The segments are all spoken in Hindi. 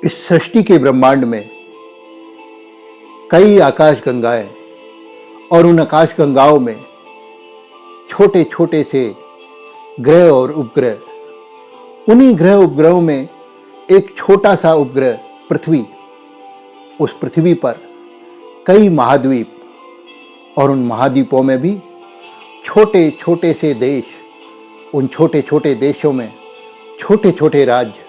इस सृष्टि के ब्रह्मांड में कई आकाश गंगाएं और उन आकाश गंगाओं में छोटे छोटे से ग्रह और उपग्रह। उन्हीं ग्रह उपग्रहों में एक छोटा सा उपग्रह पृथ्वी। उस पृथ्वी पर कई महाद्वीप और उन महाद्वीपों में भी छोटे छोटे से देश। उन छोटे छोटे देशों में छोटे छोटे राज्य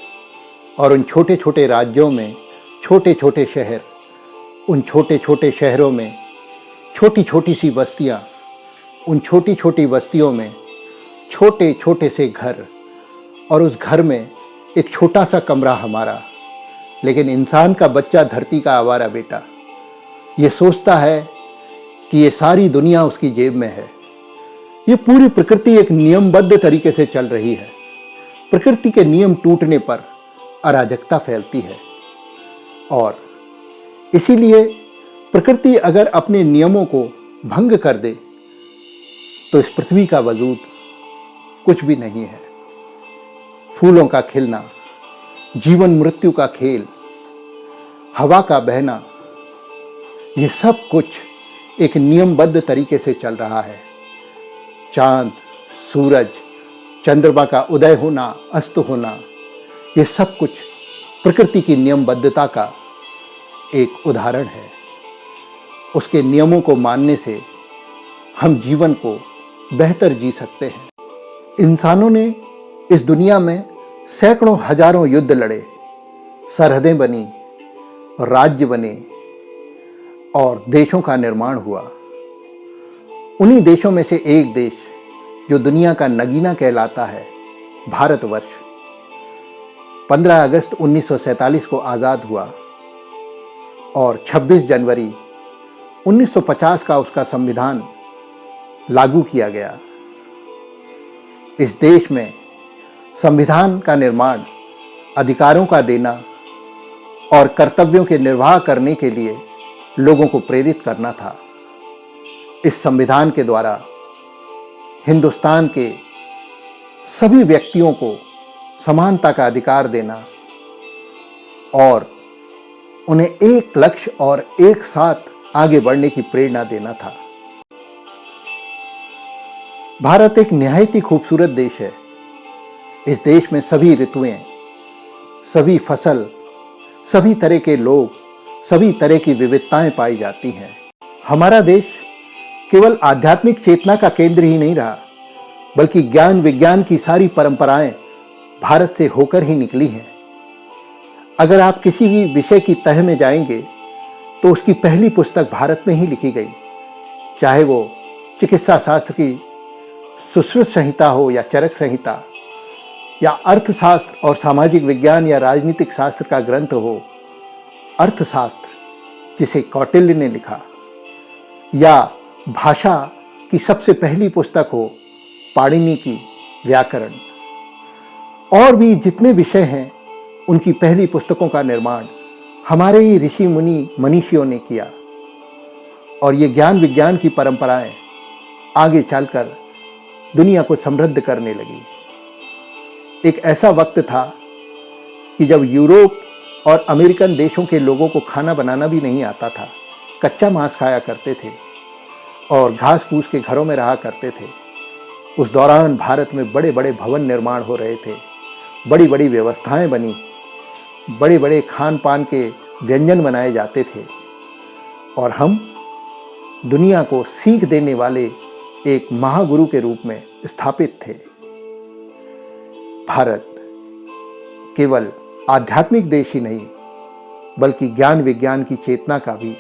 और उन छोटे छोटे राज्यों में छोटे छोटे शहर। उन छोटे छोटे शहरों में छोटी छोटी सी बस्तियाँ। उन छोटी छोटी बस्तियों में छोटे छोटे से घर और उस घर में एक छोटा सा कमरा हमारा। लेकिन इंसान का बच्चा, धरती का आवारा बेटा, ये सोचता है कि ये सारी दुनिया उसकी जेब में है। ये पूरी प्रकृति एक नियमबद्ध तरीके से चल रही है। प्रकृति के नियम टूटने पर अराजकता फैलती है और इसीलिए प्रकृति अगर अपने नियमों को भंग कर दे तो इस पृथ्वी का वजूद कुछ भी नहीं है। फूलों का खिलना, जीवन मृत्यु का खेल, हवा का बहना, ये सब कुछ एक नियमबद्ध तरीके से चल रहा है। चांद, सूरज, चंद्रमा का उदय होना, अस्त होना, ये सब कुछ प्रकृति की नियमबद्धता का एक उदाहरण है। उसके नियमों को मानने से हम जीवन को बेहतर जी सकते हैं। इंसानों ने इस दुनिया में सैकड़ों हजारों युद्ध लड़े, सरहदें बनी, राज्य बने और देशों का निर्माण हुआ। उन्हीं देशों में से एक देश जो दुनिया का नगीना कहलाता है, भारतवर्ष, 15 अगस्त 1947 को आज़ाद हुआ और 26 जनवरी 1950 का उसका संविधान लागू किया गया। इस देश में संविधान का निर्माण अधिकारों का देना और कर्तव्यों के निर्वाह करने के लिए लोगों को प्रेरित करना था। इस संविधान के द्वारा हिंदुस्तान के सभी व्यक्तियों को समानता का अधिकार देना और उन्हें एक लक्ष्य और एक साथ आगे बढ़ने की प्रेरणा देना था। भारत एक निहायत ही खूबसूरत देश है। इस देश में सभी ऋतुएं, सभी फसल, सभी तरह के लोग, सभी तरह की विविधताएं पाई जाती हैं। हमारा देश केवल आध्यात्मिक चेतना का केंद्र ही नहीं रहा, बल्कि ज्ञान विज्ञान की सारी परंपराएं भारत से होकर ही निकली हैं। अगर आप किसी भी विषय की तह में जाएंगे तो उसकी पहली पुस्तक भारत में ही लिखी गई, चाहे वो चिकित्सा शास्त्र की सुश्रुत संहिता हो या चरक संहिता, या अर्थशास्त्र और सामाजिक विज्ञान या राजनीतिक शास्त्र का ग्रंथ हो, अर्थशास्त्र जिसे कौटिल्य ने लिखा, या भाषा की सबसे पहली पुस्तक हो पाणिनि की व्याकरण। और भी जितने विषय हैं उनकी पहली पुस्तकों का निर्माण हमारे ही ऋषि मुनि मनीषियों ने किया और ये ज्ञान विज्ञान की परंपराएं आगे चलकर दुनिया को समृद्ध करने लगी। एक ऐसा वक्त था कि जब यूरोप और अमेरिकन देशों के लोगों को खाना बनाना भी नहीं आता था, कच्चा मांस खाया करते थे और घास फूस के घरों में रहा करते थे। उस दौरान भारत में बड़े बड़े भवन निर्माण हो रहे थे, बड़ी बड़ी व्यवस्थाएं बनी, बड़े बड़े खान पान के व्यंजन बनाए जाते थे और हम दुनिया को सीख देने वाले एक महागुरु के रूप में स्थापित थे। भारत केवल आध्यात्मिक देश ही नहीं, बल्कि ज्ञान विज्ञान की चेतना का भी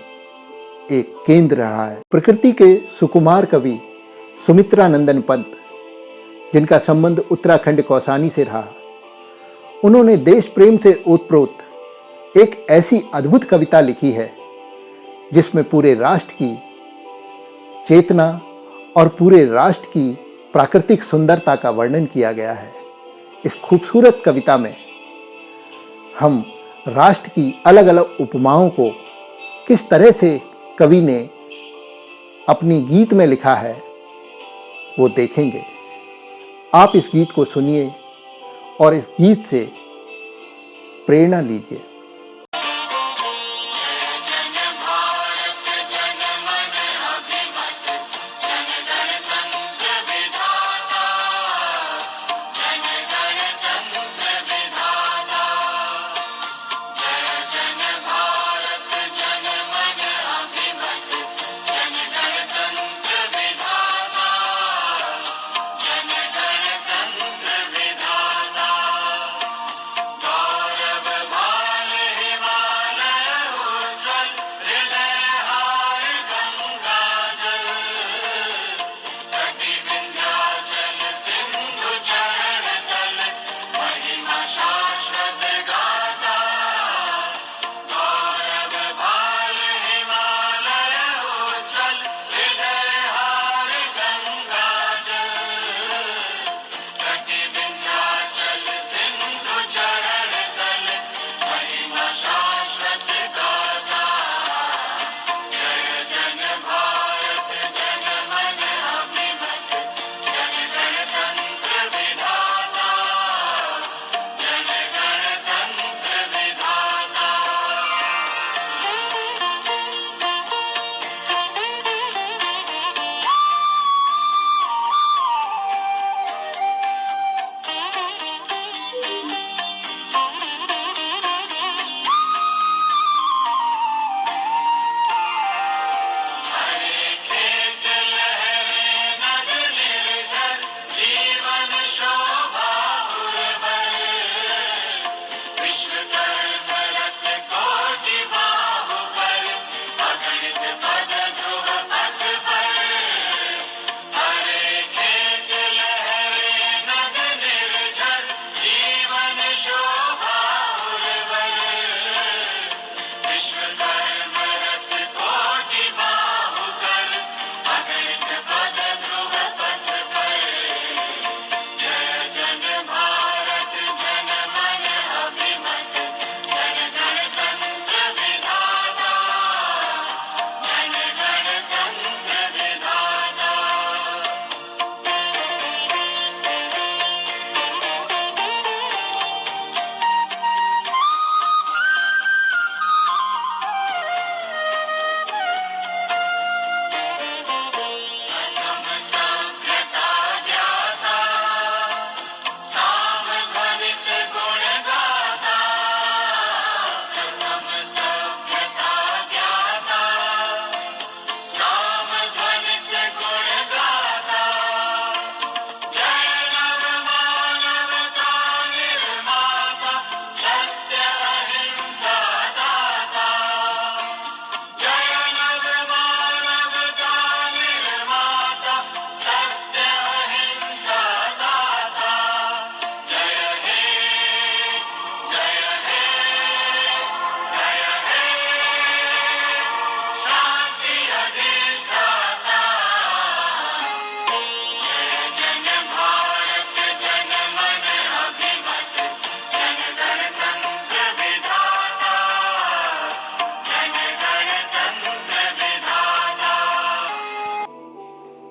एक केंद्र रहा है। प्रकृति के सुकुमार कवि सुमित्रानंदन पंत, जिनका संबंध उत्तराखंड कौसानी से रहा, उन्होंने देश प्रेम से ओतप्रोत एक ऐसी अद्भुत कविता लिखी है जिसमें पूरे राष्ट्र की चेतना और पूरे राष्ट्र की प्राकृतिक सुंदरता का वर्णन किया गया है। इस खूबसूरत कविता में हम राष्ट्र की अलग अलग उपमाओं को किस तरह से कवि ने अपनी गीत में लिखा है वो देखेंगे। आप इस गीत को सुनिए और इस गीत से प्रेरणा लीजिए।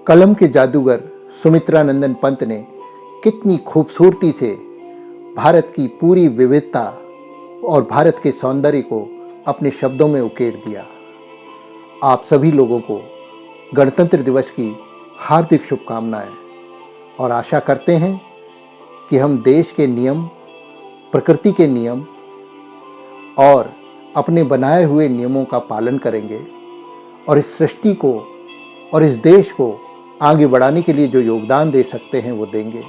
कलम के जादूगर सुमित्रा नंदन पंत ने कितनी खूबसूरती से भारत की पूरी विविधता और भारत के सौंदर्य को अपने शब्दों में उकेर दिया। आप सभी लोगों को गणतंत्र दिवस की हार्दिक शुभकामनाएं और आशा करते हैं कि हम देश के नियम, प्रकृति के नियम और अपने बनाए हुए नियमों का पालन करेंगे और इस सृष्टि को और इस देश को आगे बढ़ाने के लिए जो योगदान दे सकते हैं वो देंगे।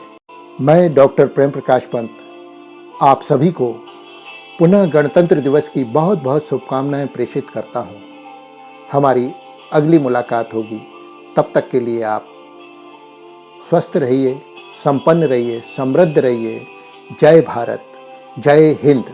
मैं डॉक्टर प्रेम प्रकाश पंत आप सभी को पुनः गणतंत्र दिवस की बहुत बहुत शुभकामनाएं प्रेषित करता हूं। हमारी अगली मुलाकात होगी, तब तक के लिए आप स्वस्थ रहिए, संपन्न रहिए, समृद्ध रहिए। जय भारत, जय हिंद।